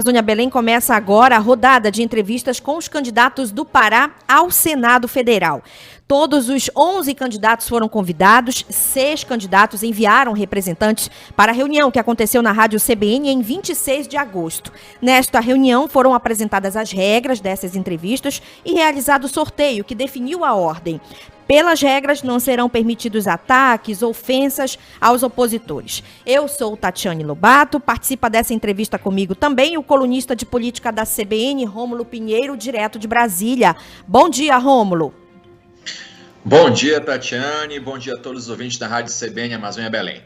Amazônia Belém começa agora a rodada de entrevistas com os candidatos do Pará ao Senado Federal. Todos os 11 candidatos foram convidados, 6 candidatos enviaram representantes para a reunião que aconteceu na Rádio CBN em 26 de agosto. Nesta reunião foram apresentadas as regras dessas entrevistas e realizado o sorteio que definiu a ordem. Pelas regras, não serão permitidos ataques, ofensas aos opositores. Eu sou Tatiane Lobato, participa dessa entrevista comigo também o colunista de política da CBN, Rômulo Pinheiro, direto de Brasília. Bom dia, Rômulo. Bom dia, Tatiane. Bom dia a todos os ouvintes da Rádio CBN Amazônia Belém.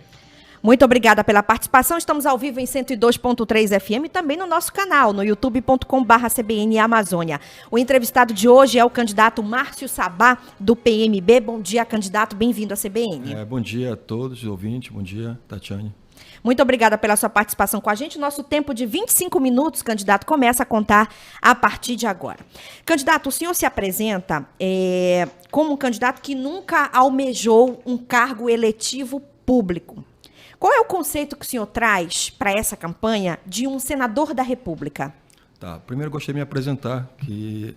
Muito obrigada pela participação. Estamos ao vivo em 102.3 FM e também no nosso canal, no youtube.com/CBN Amazônia. O entrevistado de hoje é o candidato Márcio Sabá, do PMB. Bom dia, candidato. Bem-vindo à CBN. Bom dia a todos os ouvintes. Bom dia, Tatiane. Muito obrigada pela sua participação com a gente. Nosso tempo de 25 minutos, candidato, começa a contar a partir de agora. Candidato, o senhor se apresenta como um candidato que nunca almejou um cargo eletivo público. Qual é o conceito que o senhor traz para essa campanha de um senador da República? Primeiro gostaria de me apresentar, que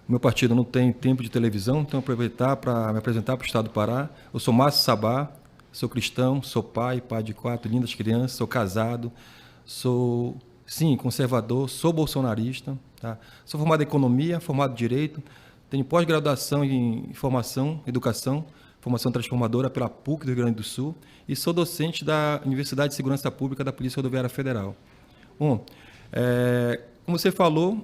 o meu partido não tem tempo de televisão, então aproveitar para me apresentar para o Estado do Pará. Eu sou Márcio Sabá, sou cristão, sou pai de 4 lindas crianças, sou casado, sou, sim, conservador, sou bolsonarista, tá? Sou formado em economia, formado em direito, tenho pós-graduação em educação, formação transformadora pela PUC do Rio Grande do Sul e sou docente da Universidade de Segurança Pública da Polícia Rodoviária Federal. Bom, como você falou,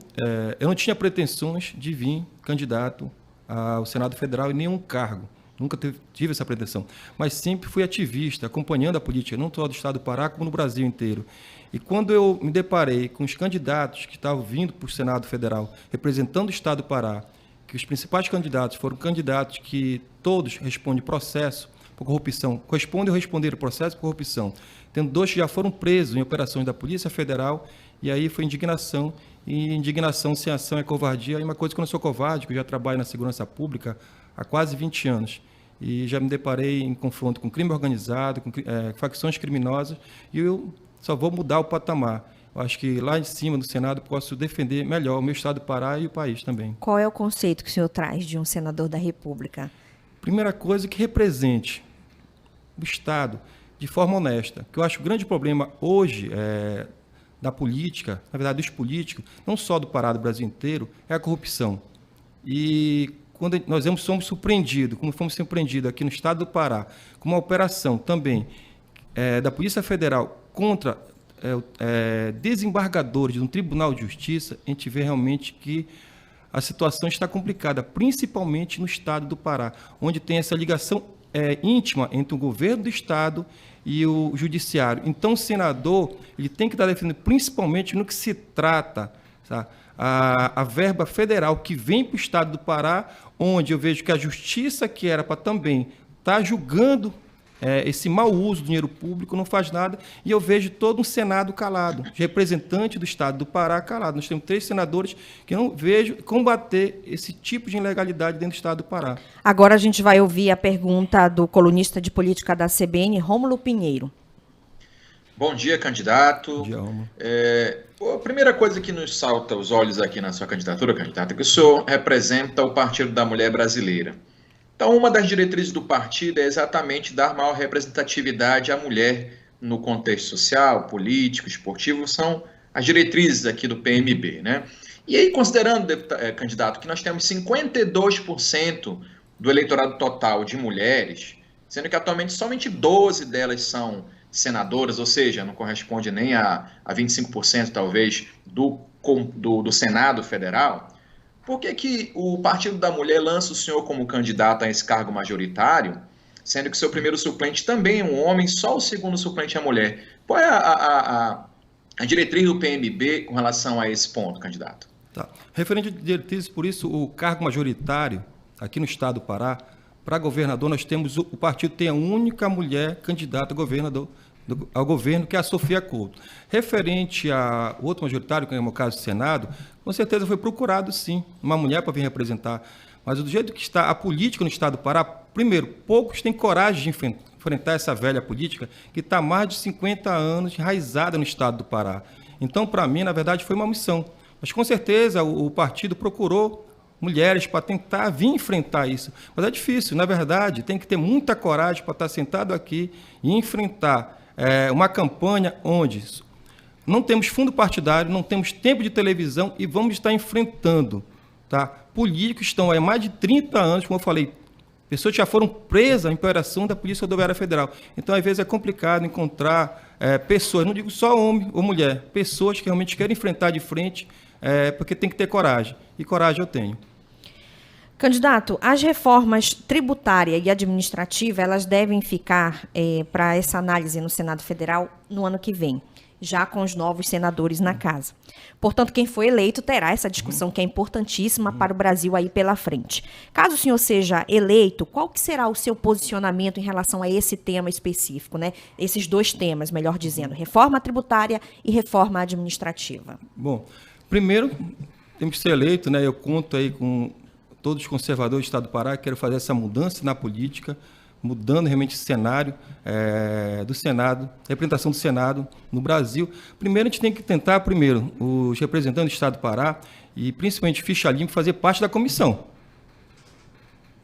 eu não tinha pretensões de vir candidato ao Senado Federal em nenhum cargo. Nunca tive essa pretensão, mas sempre fui ativista, acompanhando a política, não só do Estado do Pará, como no Brasil inteiro. E quando eu me deparei com os candidatos que estavam vindo para o Senado Federal, representando o Estado do Pará, que os principais candidatos foram candidatos que todos respondem processo por corrupção, responderam processo por corrupção, tendo 2 que já foram presos em operações da Polícia Federal, e aí foi indignação, e indignação sem ação é covardia, e uma coisa que eu não sou covarde, que eu já trabalho na segurança pública há quase 20 anos, e já me deparei em confronto com crime organizado, com facções criminosas, e eu só vou mudar o patamar. Eu acho que lá em cima do Senado posso defender melhor o meu estado do Pará e o país também. Qual é o conceito que o senhor traz de um senador da República? Primeira coisa, que represente o Estado de forma honesta. Que eu acho que o grande problema hoje da política, na verdade dos políticos, não só do Pará, do Brasil inteiro, é a corrupção. E quando nós somos surpreendidos, como fomos surpreendidos aqui no estado do Pará, com uma operação também da Polícia Federal contra desembargadores de um Tribunal de Justiça, a gente vê realmente que a situação está complicada, principalmente no estado do Pará, onde tem essa ligação íntima entre o governo do estado e o judiciário. Então, o senador ele tem que estar defendendo, principalmente no que se trata, tá? A verba federal que vem para o estado do Pará, onde eu vejo que a justiça, que era para também estar julgando esse mau uso do dinheiro público, não faz nada, e eu vejo todo um Senado calado, representante do estado do Pará calado. Nós temos 3 senadores que não vejo combater esse tipo de ilegalidade dentro do estado do Pará. Agora a gente vai ouvir a pergunta do colunista de política da CBN, Rômulo Pinheiro. Bom dia, candidato. Bom dia, Rômulo. A primeira coisa que nos salta aos olhos aqui na sua candidatura, candidato, é que o senhor representa o Partido da Mulher Brasileira. Então, uma das diretrizes do partido é exatamente dar maior representatividade à mulher no contexto social, político, esportivo, são as diretrizes aqui do PMB, né? E aí, considerando, candidato, que nós temos 52% do eleitorado total de mulheres, sendo que atualmente somente 12 delas são senadoras, ou seja, não corresponde nem a 25% talvez do Senado Federal, por que o Partido da Mulher lança o senhor como candidato a esse cargo majoritário, sendo que seu primeiro suplente também é um homem, só o segundo suplente é mulher? Qual é a diretriz do PMB com relação a esse ponto, candidato? Referente a diretrizes, por isso, o cargo majoritário, aqui no estado do Pará, para governador, nós temos, o partido tem a única mulher candidata a governador, ao governo, que é a Sofia Couto. Referente ao outro majoritário, que é o caso do Senado, com certeza foi procurado, sim, uma mulher para vir representar. Mas do jeito que está a política no estado do Pará, primeiro, poucos têm coragem de enfrentar essa velha política que está há mais de 50 anos enraizada no estado do Pará. Então, para mim, na verdade, foi uma missão. Mas, com certeza, o partido procurou mulheres para tentar vir enfrentar isso. Mas é difícil, na verdade, tem que ter muita coragem para estar sentado aqui e enfrentar uma campanha onde não temos fundo partidário, não temos tempo de televisão e vamos estar enfrentando, tá? Políticos estão há mais de 30 anos, como eu falei, pessoas que já foram presas em operação da Polícia Rodoviária Federal. Então, às vezes, é complicado encontrar pessoas, não digo só homem ou mulher, pessoas que realmente querem enfrentar de frente, porque tem que ter coragem. E coragem eu tenho. Candidato, as reformas tributária e administrativa, elas devem ficar para essa análise no Senado Federal no ano que vem, já com os novos senadores na casa. Portanto, quem for eleito terá essa discussão que é importantíssima para o Brasil aí pela frente. Caso o senhor seja eleito, qual que será o seu posicionamento em relação a esse tema específico, né? Esses dois temas, melhor dizendo, reforma tributária e reforma administrativa. Bom, primeiro, temos que ser eleito, né? Eu conto aí com todos os conservadores do Estado do Pará, quero fazer essa mudança na política, mudando realmente o cenário do Senado, representação do Senado no Brasil. Primeiro, a gente tem que tentar, os representantes do Estado do Pará, e principalmente ficha limpa, fazer parte da comissão.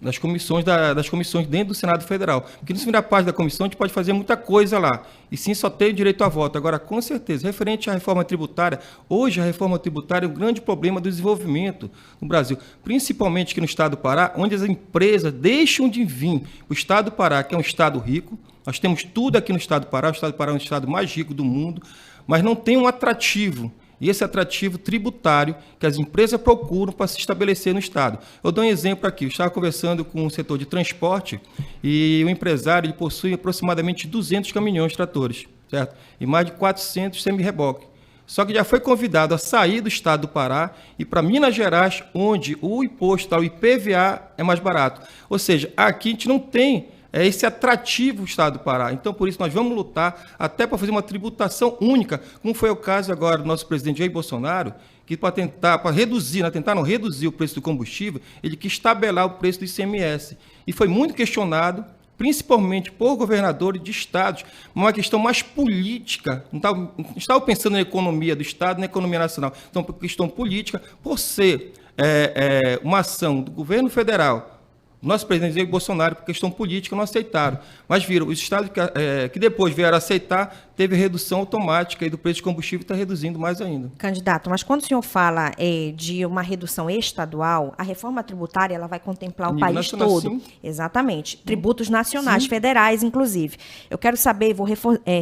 Das comissões dentro do Senado Federal. Porque se virar parte da comissão, a gente pode fazer muita coisa lá. E sim, só tem direito a voto. Agora, com certeza, referente à reforma tributária, hoje a reforma tributária é um grande problema do desenvolvimento no Brasil. Principalmente aqui no Estado do Pará, onde as empresas deixam de vir para o Estado do Pará, que é um estado rico. Nós temos tudo aqui no Estado do Pará. O Estado do Pará é um estado mais rico do mundo, mas não tem um atrativo. E esse atrativo tributário que as empresas procuram para se estabelecer no Estado. Eu dou um exemplo aqui. Eu estava conversando com o setor de transporte e o empresário ele possui aproximadamente 200 caminhões tratores, certo? E mais de 400 semi-reboque. Só que já foi convidado a sair do Estado do Pará e para Minas Gerais, onde o imposto, o IPVA, é mais barato. Ou seja, aqui a gente não tem esse atrativo do Estado do Pará. Então, por isso, nós vamos lutar até para fazer uma tributação única, como foi o caso agora do nosso presidente Jair Bolsonaro, que para tentar não reduzir o preço do combustível, ele quis tabelar o preço do ICMS. E foi muito questionado, principalmente por governadores de estados, uma questão mais política. Não estava pensando na economia do Estado, na economia nacional. Então, por questão política, por ser uma ação do governo federal, nosso presidente Jair Bolsonaro, por questão política, não aceitaram. Mas viram, os estados que depois vieram aceitar, teve redução automática e do preço de combustível está reduzindo mais ainda. Candidato, mas quando o senhor fala de uma redução estadual, a reforma tributária ela vai contemplar o país nacional, todo. Sim. Exatamente. Tributos nacionais, Sim. Federais, inclusive. Eu quero saber, vou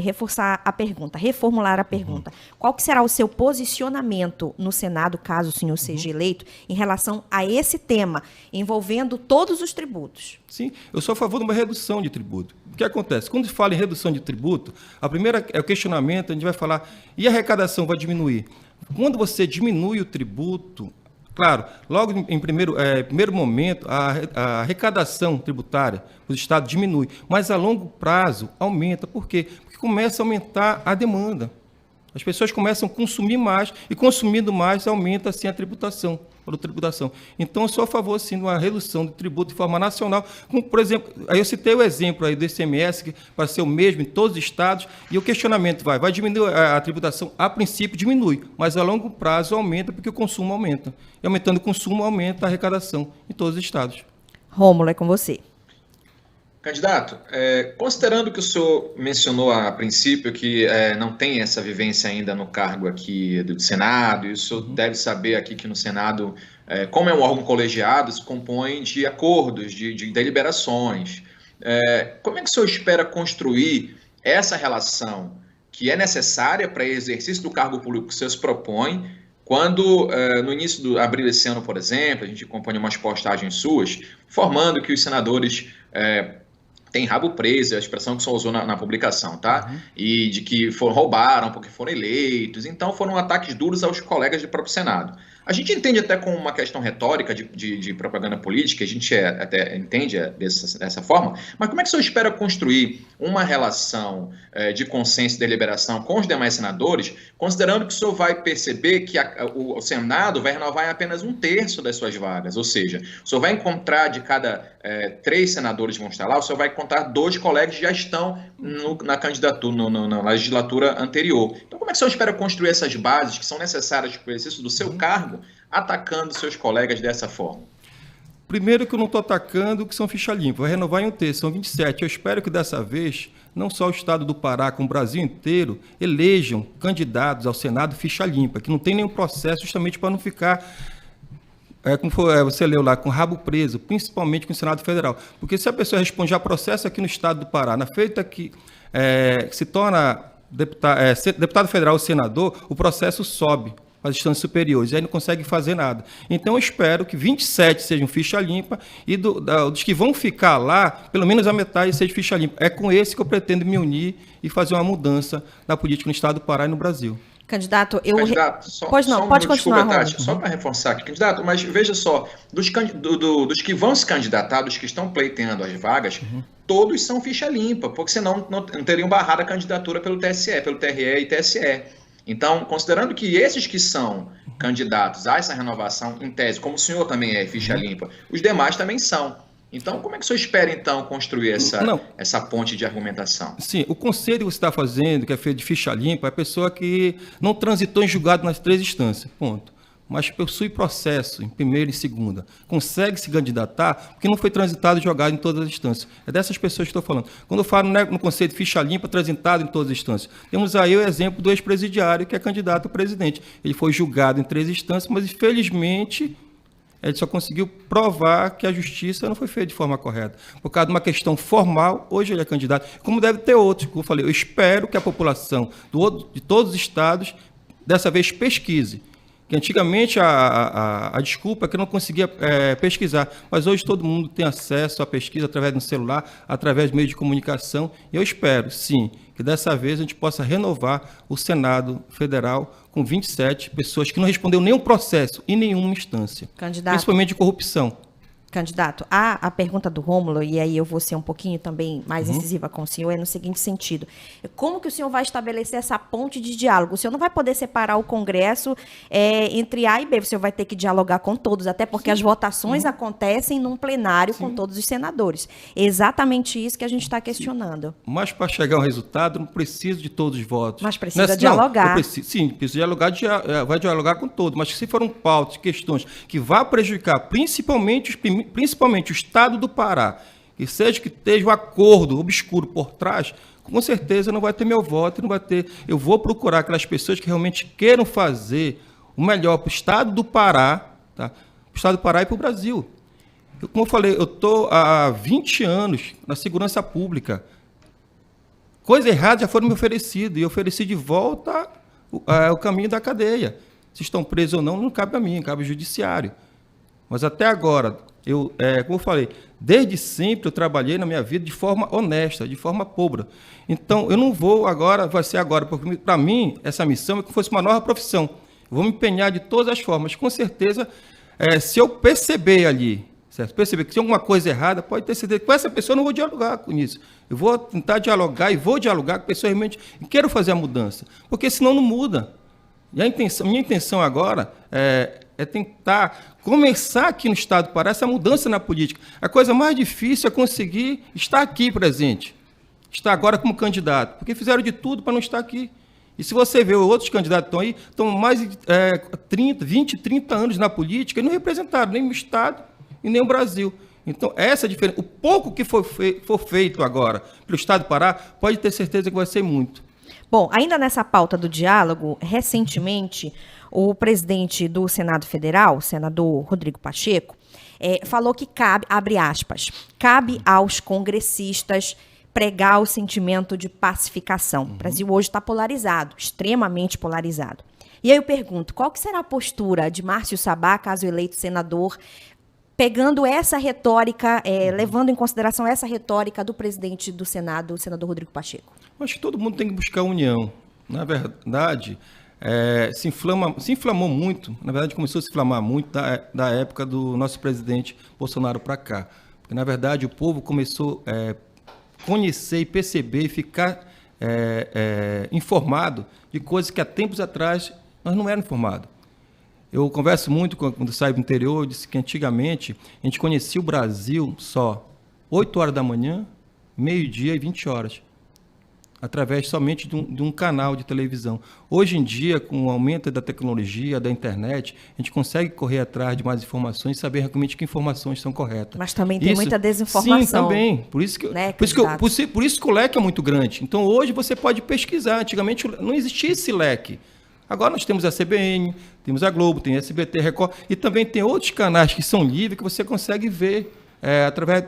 reforçar a pergunta, reformular a pergunta. Qual que será o seu posicionamento no Senado, caso o senhor seja eleito, em relação a esse tema, envolvendo todos os tributos? Sim, eu sou a favor de uma redução de tributo. O que acontece? Quando se fala em redução de tributo, a primeira é o questionamento, a gente vai falar, e a arrecadação vai diminuir? Quando você diminui o tributo, claro, logo em primeiro momento, a arrecadação tributária do Estado diminui, mas a longo prazo aumenta. Por quê? Porque começa a aumentar a demanda. As pessoas começam a consumir mais e consumindo mais aumenta assim a tributação. Então, eu sou a favor sim, de uma redução de tributo de forma nacional, como, por exemplo, aí eu citei o exemplo aí do ICMS, que vai ser o mesmo em todos os estados, e o questionamento vai diminuir a tributação, a princípio diminui, mas a longo prazo aumenta, porque o consumo aumenta. E aumentando o consumo, aumenta a arrecadação em todos os estados. Rômulo, é com você. Candidato, considerando que o senhor mencionou a princípio que não tem essa vivência ainda no cargo aqui do Senado, e o senhor deve saber aqui que no Senado, como é um órgão colegiado, se compõe de acordos, de deliberações. Como é que o senhor espera construir essa relação que é necessária para o exercício do cargo público que o senhor se propõe, quando, no início do abril desse ano, por exemplo, a gente acompanhou umas postagens suas, informando que os senadores tem rabo preso, é a expressão que o senhor usou na publicação, tá? Uhum. E de que roubaram porque foram eleitos. Então, foram ataques duros aos colegas do próprio Senado. A gente entende até como uma questão retórica de propaganda política, a gente até entende dessa forma, mas como é que o senhor espera construir uma relação de consenso e deliberação com os demais senadores, considerando que o senhor vai perceber que o Senado vai renovar em apenas 1/3 das suas vagas, ou seja, o senhor vai encontrar de cada 3 senadores que vão estar lá, o senhor vai contar 2 colegas que já estão na candidatura, na legislatura anterior. Então, como é que o senhor espera construir essas bases que são necessárias para o exercício do seu cargo, atacando seus colegas dessa forma? Primeiro que eu não estou atacando que são ficha limpa, vai renovar em um terço, são 27. Eu espero que dessa vez, não só o estado do Pará, como o Brasil inteiro, elejam candidatos ao Senado ficha limpa, que não tem nenhum processo justamente para não ficar, como você leu lá, com o rabo preso, principalmente com o Senado Federal. Porque se a pessoa responde a processo aqui no estado do Pará, na feita que se torna deputado federal ou senador, o processo sobe para as instâncias superiores, e aí não consegue fazer nada. Então, eu espero que 27 sejam ficha limpa e dos que vão ficar lá, pelo menos a metade seja ficha limpa. É com esse que eu pretendo me unir e fazer uma mudança na política no estado do Pará e no Brasil. Candidato, pode continuar, Tati, só para reforçar aqui, candidato, mas veja só, dos que vão se candidatar, dos que estão pleiteando as vagas, todos são ficha limpa, porque senão não teriam barrado a candidatura pelo TSE, pelo TRE e TSE. Então, considerando que esses que são candidatos a essa renovação, em tese, como o senhor também é ficha limpa, os demais também são. Então, como é que o senhor espera, então, construir essa ponte de argumentação? Sim, o conselho que você está fazendo, que é feito de ficha limpa, é a pessoa que não transitou em julgado nas 3 instâncias, ponto. Mas possui processo em primeira e segunda, consegue se candidatar porque não foi transitado e jogado em todas as instâncias. É dessas pessoas que estou falando. Quando eu falo no conceito de ficha limpa, transitado em todas as instâncias, temos aí o exemplo do ex-presidiário, que é candidato a presidente. Ele foi julgado em 3 instâncias, mas infelizmente ele só conseguiu provar que a justiça não foi feita de forma correta. Por causa de uma questão formal, hoje ele é candidato, como deve ter outros. Como eu falei, eu espero que a população de todos os estados, dessa vez, pesquise. Que antigamente a desculpa é que eu não conseguia pesquisar, mas hoje todo mundo tem acesso à pesquisa através do celular, através de meios de comunicação, e eu espero, sim, que dessa vez a gente possa renovar o Senado Federal com 27 pessoas que não responderam nenhum processo em nenhuma instância, principalmente de corrupção. Candidato, a pergunta do Rômulo, e aí eu vou ser um pouquinho também mais incisiva com o senhor, é no seguinte sentido. Como que o senhor vai estabelecer essa ponte de diálogo? O senhor não vai poder separar o Congresso entre A e B, o senhor vai ter que dialogar com todos, até porque as votações acontecem num plenário com todos os senadores. É exatamente isso que a gente está questionando. Mas para chegar ao resultado, não preciso de todos os votos. Mas precisa dialogar. Preciso dialogar, vai dialogar com todos, mas se for um pauta de questões que vá prejudicar principalmente o estado do Pará, que esteja um acordo obscuro por trás, com certeza não vai ter meu voto, não vai ter. Eu vou procurar aquelas pessoas que realmente queiram fazer o melhor para o estado do Pará, tá? Para o estado do Pará e para o Brasil. Como eu falei, eu estou há 20 anos na segurança pública. Coisa errada já foram me oferecidas, e eu ofereci de volta o caminho da cadeia. Se estão presos ou não, não cabe a mim, cabe ao judiciário. Mas até agora, como eu falei, desde sempre eu trabalhei na minha vida de forma honesta, de forma pública. Então, eu não vou agora, vai ser agora, porque para mim, essa missão é que fosse uma nova profissão. Eu vou me empenhar de todas as formas. Com certeza, se eu perceber ali, certo? Perceber que tem alguma coisa errada, pode ter certeza que com essa pessoa eu não vou dialogar com isso. Eu vou tentar dialogar e vou dialogar com pessoas realmente que queiram fazer a mudança, porque senão não muda. E minha intenção agora é tentar começar aqui no estado do Pará essa mudança na política. A coisa mais difícil é conseguir estar aqui presente, estar agora como candidato, porque fizeram de tudo para não estar aqui. E se você vê outros candidatos que estão aí, estão mais de 20, 30 anos na política e não representaram nem o estado e nem o Brasil. Então, essa é a diferença. O pouco que for feito agora pelo estado do Pará, pode ter certeza que vai ser muito. Bom, ainda nessa pauta do diálogo, recentemente, o presidente do Senado Federal, o senador Rodrigo Pacheco, falou que cabe, abre aspas, cabe aos congressistas pregar o sentimento de pacificação. O Brasil hoje está polarizado, extremamente polarizado. E aí eu pergunto, qual que será a postura de Márcio Sabá, caso eleito senador, pegando essa retórica, levando em consideração essa retórica do presidente do Senado, o senador Rodrigo Pacheco? Acho que todo mundo tem que buscar união. Na verdade, se inflamou muito, na verdade começou a se inflamar muito da época do nosso presidente Bolsonaro para cá. Porque, na verdade, o povo começou a conhecer e perceber e ficar informado de coisas que há tempos atrás nós não éramos informados. Eu converso muito quando saio do interior, eu disse que antigamente a gente conhecia o Brasil só 8 horas da manhã meio-dia e 20 horas. Através somente de um canal de televisão. Hoje em dia, com o aumento da tecnologia, da internet, a gente consegue correr atrás de mais informações e saber realmente que informações são corretas. Mas também tem muita desinformação. Sim, também. Por isso que o leque é muito grande. Então, hoje você pode pesquisar. Antigamente não existia esse leque. Agora nós temos a CBN, temos a Globo, tem a SBT, Record, e também tem outros canais que são livres que você consegue ver através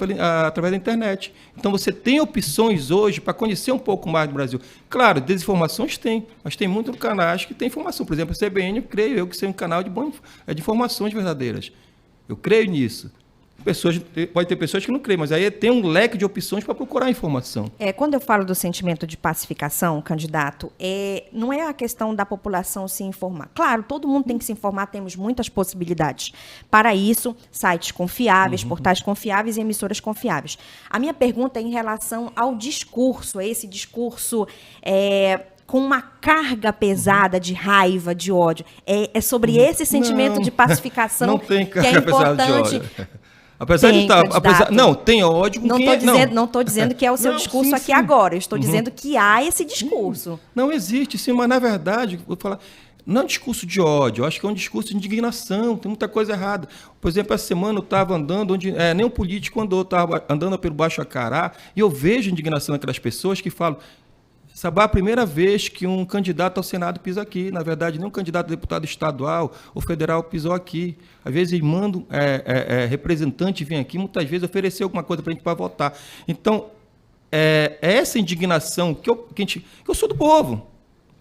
da internet. Então, você tem opções hoje para conhecer um pouco mais do Brasil. Claro, desinformações tem, mas tem muitos canais que têm informação. Por exemplo, a CBN, eu creio que seja um canal de informações verdadeiras. Eu creio nisso. Pode ter pessoas que não creem, mas aí tem um leque de opções para procurar informação. Quando eu falo do sentimento de pacificação, candidato, não é a questão da população se informar. Claro, todo mundo tem que se informar, temos muitas possibilidades. Para isso, sites confiáveis, portais confiáveis e emissoras confiáveis. A minha pergunta é em relação ao discurso, esse discurso com uma carga pesada de raiva, de ódio. É sobre esse sentimento de pacificação não tem carga que é importante. Pesada de ódio. Apesar de estar. Não, tem ódio com quem não estou dizendo que é o seu discurso aqui agora. Eu estou dizendo que há esse discurso. Não existe, sim, mas na verdade, vou falar. Não é um discurso de ódio, eu acho que é um discurso de indignação, tem muita coisa errada. Por exemplo, essa semana eu estava andando onde nenhum político andou, estava andando pelo Baixo Acará, e eu vejo a indignação daquelas pessoas que falam. Sabá é a primeira vez que um candidato ao Senado pisa aqui. Na verdade, nem um candidato a deputado estadual ou federal pisou aqui. Às vezes, eles mandam representante vir aqui, muitas vezes oferecer alguma coisa para a gente para votar. Então, essa indignação que eu sou do povo.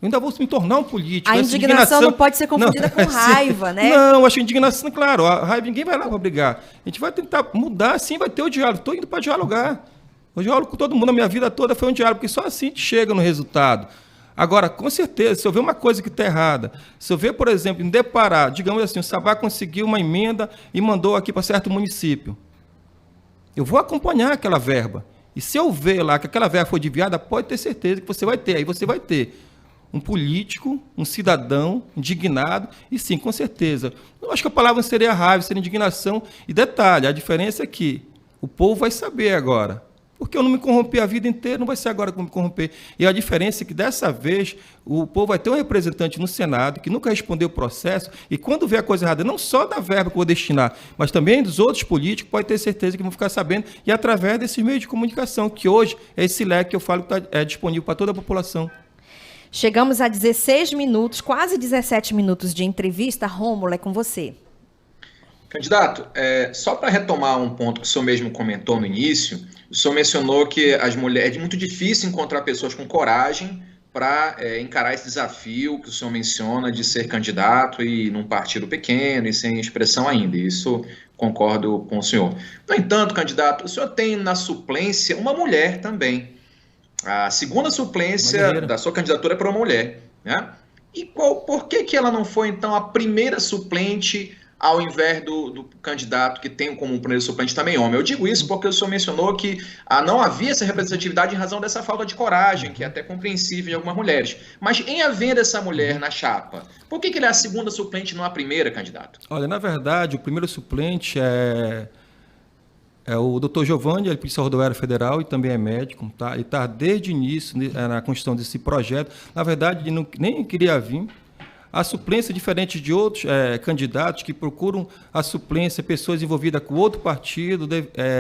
Eu ainda vou me tornar um político. A indignação não pode ser confundida com raiva, né? Não, acho que indignação, claro, a raiva ninguém vai lá para brigar. A gente vai tentar mudar, sim, vai ter o diálogo. Estou indo para dialogar. Eu dialogo com todo mundo, a minha vida toda foi um diálogo, porque só assim a gente chega no resultado. Agora, com certeza, se eu ver uma coisa que está errada, se eu ver, por exemplo, em deparar, digamos assim, o Sabá conseguiu uma emenda e mandou aqui para certo município, eu vou acompanhar aquela verba. E se eu ver lá que aquela verba foi desviada, pode ter certeza que você vai ter. Aí você vai ter um político, um cidadão indignado, e sim, com certeza. Eu acho que a palavra não seria raiva, seria indignação. E detalhe, a diferença é que o povo vai saber agora. Porque eu não me corrompi a vida inteira, não vai ser agora que eu me corromper. E a diferença é que, dessa vez, o povo vai ter um representante no Senado que nunca respondeu o processo, e quando vê a coisa errada, não só da verba que eu vou destinar, mas também dos outros políticos, pode ter certeza que vão ficar sabendo, e através desses meios de comunicação, que hoje é esse leque que eu falo que está disponível para toda a população. Chegamos a 16 minutos, quase 17 minutos de entrevista. Rômulo, é com você. Candidato, só para retomar um ponto que o senhor mesmo comentou no início, o senhor mencionou que as mulheres é muito difícil encontrar pessoas com coragem para encarar esse desafio que o senhor menciona de ser candidato e num partido pequeno e sem expressão ainda. Isso concordo com o senhor. No entanto, candidato, o senhor tem na suplência uma mulher também. A segunda suplência da sua candidatura é para uma mulher, né? E por que ela não foi, então, a primeira suplente ao invés do candidato que tem como primeiro suplente também homem? Eu digo isso porque o senhor mencionou que não havia essa representatividade em razão dessa falta de coragem, que é até compreensível em algumas mulheres. Mas em havendo essa mulher na chapa, por que ele é a segunda suplente e não a primeira, candidato? Olha, na verdade, o primeiro suplente é o Dr. Giovanni, ele é policial rodoviário federal e também é médico, tá? Ele está desde o início na construção desse projeto. Na verdade, ele nem queria vir. A suplência, diferente de outros candidatos que procuram a suplência, pessoas envolvidas com outro partido,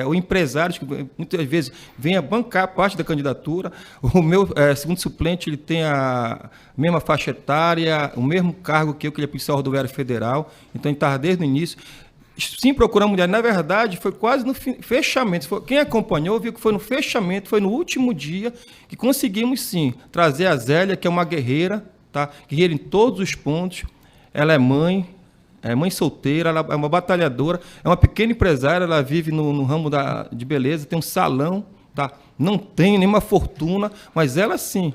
ou empresários que muitas vezes vêm a bancar parte da candidatura. O meu segundo suplente, ele tem a mesma faixa etária, o mesmo cargo que ele é policial rodoviário federal, então ele estava desde o início. Sim, procurando mulher. Na verdade, foi quase no fechamento. Quem acompanhou viu que foi no fechamento, foi no último dia que conseguimos, sim, trazer a Zélia, que é uma guerreira, tá? Guerreira em todos os pontos. Ela é mãe solteira, ela é uma batalhadora, é uma pequena empresária, ela vive no ramo de beleza, tem um salão, tá? Não tem nenhuma fortuna, mas ela sim.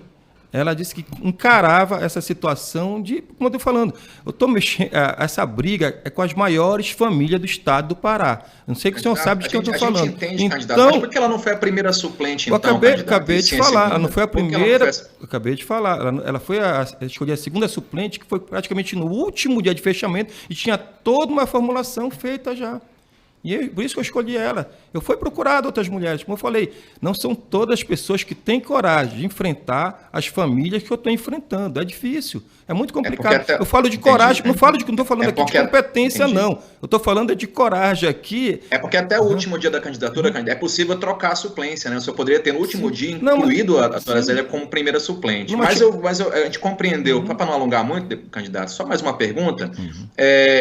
Ela disse que encarava essa situação de, como eu estou falando, eu estou mexendo, essa briga é com as maiores famílias do estado do Pará. Eu não sei que o senhor sabe de quem eu estou falando. A gente entende, candidato, mas por que ela não foi a primeira suplente, então, acabei de falar, ela não foi a primeira, acabei de falar, ela foi escolhi a segunda suplente, que foi praticamente no último dia de fechamento, e tinha toda uma formulação feita já. E por isso que eu escolhi ela. Eu fui procurado outras mulheres, como eu falei, não são todas as pessoas que têm coragem de enfrentar as famílias que eu estou enfrentando. É difícil, é muito complicado. Eu falo de coragem, não estou falando aqui de competência, não. Eu estou falando de coragem aqui. É porque até o último dia da candidatura, é possível trocar a suplência, né? O senhor poderia ter no último dia incluído a doutora Zélia como primeira suplente. Mas a gente compreendeu, para não alongar muito, candidato, só mais uma pergunta.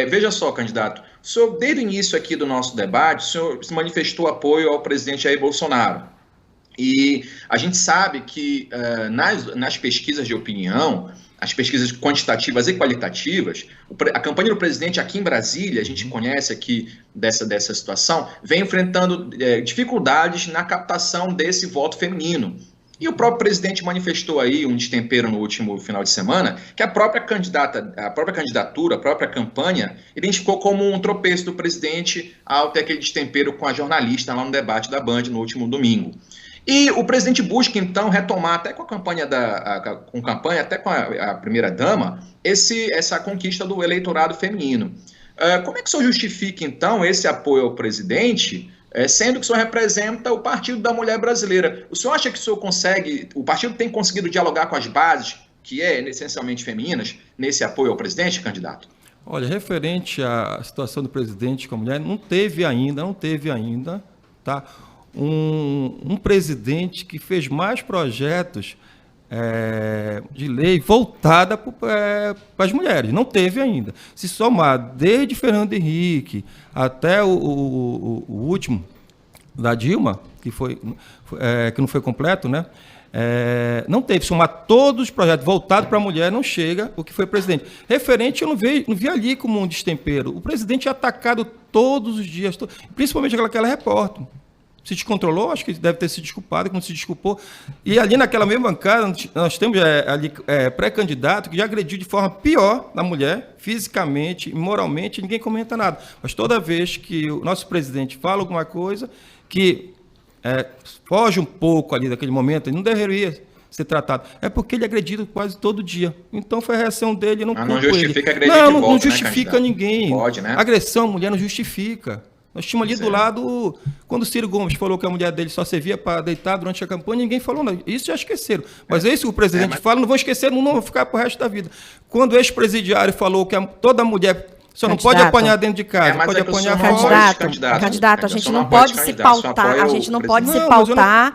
Veja só, candidato, o senhor, desde o início aqui do nosso debate, o senhor se manifestou apoio ao presidente Jair Bolsonaro. E a gente sabe que nas pesquisas de opinião, as pesquisas quantitativas e qualitativas, a campanha do presidente aqui em Brasília, a gente conhece aqui dessa situação, vem enfrentando dificuldades na captação desse voto feminino. E o próprio presidente manifestou aí um destempero no último final de semana, que a própria candidatura, a própria campanha, identificou como um tropeço do presidente ao ter aquele destempero com a jornalista lá no debate da Band no último domingo. E o presidente busca, então, retomar, até com a campanha, até com a primeira-dama, essa conquista do eleitorado feminino. Como é que o senhor justifica, então, esse apoio ao presidente, sendo que o senhor representa o Partido da Mulher Brasileira? O senhor acha que o partido tem conseguido dialogar com as bases, que essencialmente femininas, nesse apoio ao presidente, candidato? Olha, referente à situação do presidente com a mulher, não teve ainda, tá? Um presidente que fez mais projetos de lei voltada para as mulheres. Não teve ainda. Se somar desde Fernando Henrique até o último da Dilma, que não foi completo, né? Não teve. Somar todos os projetos voltados para a mulher, não chega o que foi presidente. Referente, eu não vi ali como um destempero. O presidente é atacado todos os dias, principalmente aquela repórter. Se descontrolou, acho que deve ter se desculpado, que não se desculpou. E ali naquela mesma bancada, nós temos ali pré-candidato que já agrediu de forma pior na mulher, fisicamente, moralmente, ninguém comenta nada. Mas toda vez que o nosso presidente fala alguma coisa que foge um pouco ali daquele momento, ele não deveria ser tratado. É porque ele é agredido quase todo dia. Então foi a reação dele, não culpo ele. Não justifica agredir de volta, não justifica, né, ninguém. Pode, né? Agressão à mulher não justifica. Nós tínhamos ali do lado, quando o Ciro Gomes falou que a mulher dele só servia para deitar durante a campanha, ninguém falou nada. Isso já esqueceram. Mas é isso que o presidente fala, não vão esquecer, não vão ficar para o resto da vida. Quando o ex-presidiário falou que toda mulher só não pode apanhar dentro de casa, pode apanhar fora. Candidato, a gente não pode se pautar,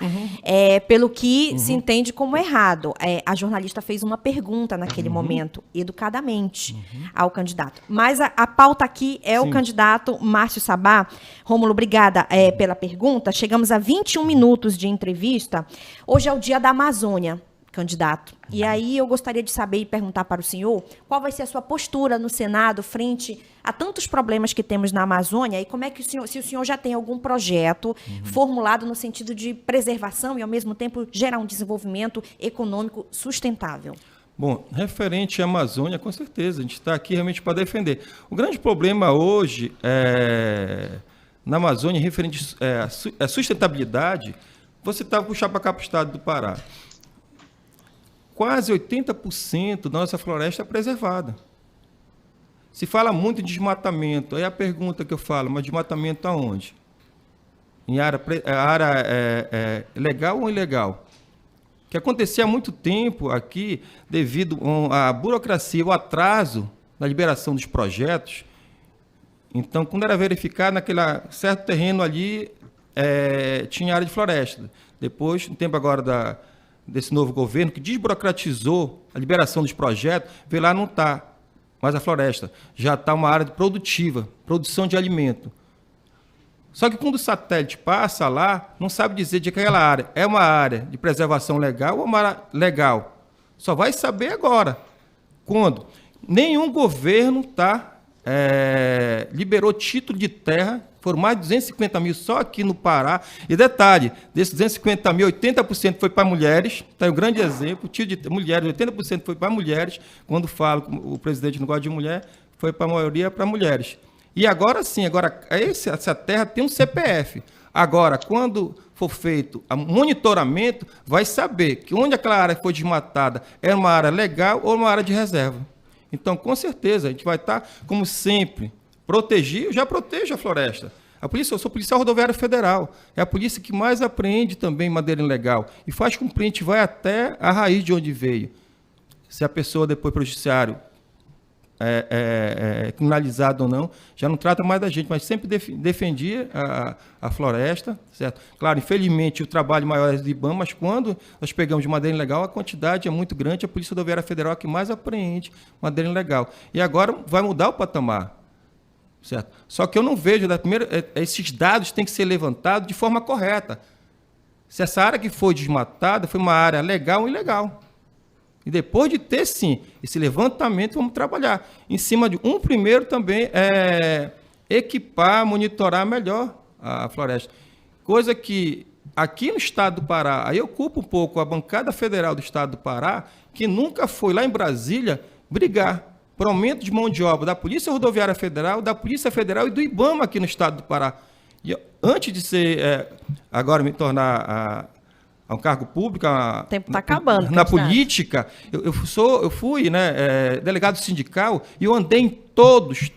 pelo que se entende como errado. A jornalista fez uma pergunta naquele momento, educadamente, ao candidato. Mas a pauta aqui é o candidato Márcio Sabá. Rômulo, obrigada pela pergunta. Chegamos a 21 minutos de entrevista. Hoje é o dia da Amazônia, candidato. E aí eu gostaria de saber e perguntar para o senhor qual vai ser a sua postura no Senado frente a tantos problemas que temos na Amazônia e como é que se o senhor já tem algum projeto formulado no sentido de preservação e, ao mesmo tempo, gerar um desenvolvimento econômico sustentável. Bom, referente à Amazônia, com certeza, a gente está aqui realmente para defender. O grande problema hoje na Amazônia, referente à sustentabilidade, você puxar para cá para o estado do Pará. Quase 80% da nossa floresta é preservada. Se fala muito em desmatamento, aí a pergunta que eu falo, mas desmatamento aonde? Em área legal ou ilegal? O que acontecia há muito tempo aqui, devido à burocracia, o atraso na liberação dos projetos. Então, quando era verificado, naquele certo terreno ali, tinha área de floresta. Depois, no tempo agora desse novo governo, que desburocratizou a liberação dos projetos, veio lá, não está mais a floresta. Já está uma área produtiva, produção de alimento. Só que quando o satélite passa lá, não sabe dizer de que aquela área é uma área de preservação legal ou uma área legal. Só vai saber agora. Quando? Nenhum governo liberou título de terra. Foram mais de 250 mil só aqui no Pará. E detalhe, desses 250 mil, 80% foi para mulheres. Está aí um grande exemplo. Título de mulheres, 80% foi para mulheres. Quando falo que o presidente não gosta de mulher, foi para a maioria para mulheres. E agora sim, essa terra tem um CPF. Agora, quando for feito o monitoramento, vai saber que onde aquela área foi desmatada é uma área legal ou uma área de reserva. Então, com certeza, a gente vai estar, como sempre, proteger, eu já protejo a floresta. Eu sou policial rodoviário federal. É a polícia que mais apreende também madeira ilegal e faz com que a gente vai até a raiz de onde veio. Se a pessoa depois para o judiciário criminalizada ou não, já não trata mais da gente, mas sempre defendia a floresta, certo? Claro, infelizmente o trabalho maior é do IBAMA, mas quando nós pegamos de madeira ilegal, a quantidade é muito grande, a Polícia Rodoviária Federal é que mais apreende madeira ilegal. E agora vai mudar o patamar, certo? Só que eu não vejo, esses dados têm que ser levantados de forma correta. Se essa área que foi desmatada foi uma área legal ou ilegal. E depois de ter, sim, esse levantamento, vamos trabalhar. Em cima de primeiro também equipar, monitorar melhor a floresta. Coisa que aqui no estado do Pará, aí eu culpo um pouco a bancada federal do estado do Pará, que nunca foi lá em Brasília brigar por aumento de mão de obra da Polícia Rodoviária Federal, da Polícia Federal e do IBAMA aqui no estado do Pará. E antes de ser, agora me tornar a um cargo público, o tempo está acabando. Na política, eu fui delegado sindical e eu andei em todos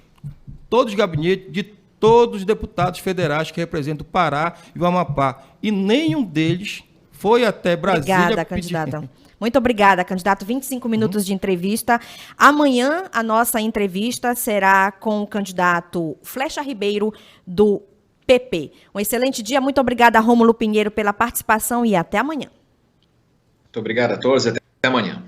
os gabinetes de todos os deputados federais que representam o Pará e o Amapá. E nenhum deles foi até Brasília. Obrigada, candidata. Muito obrigada, candidato. 25 minutos de entrevista. Amanhã, a nossa entrevista será com o candidato Flecha Ribeiro, do PP. Um excelente dia. Muito obrigada, Rômulo Pinheiro, pela participação e até amanhã. Muito obrigado a todos. Até amanhã.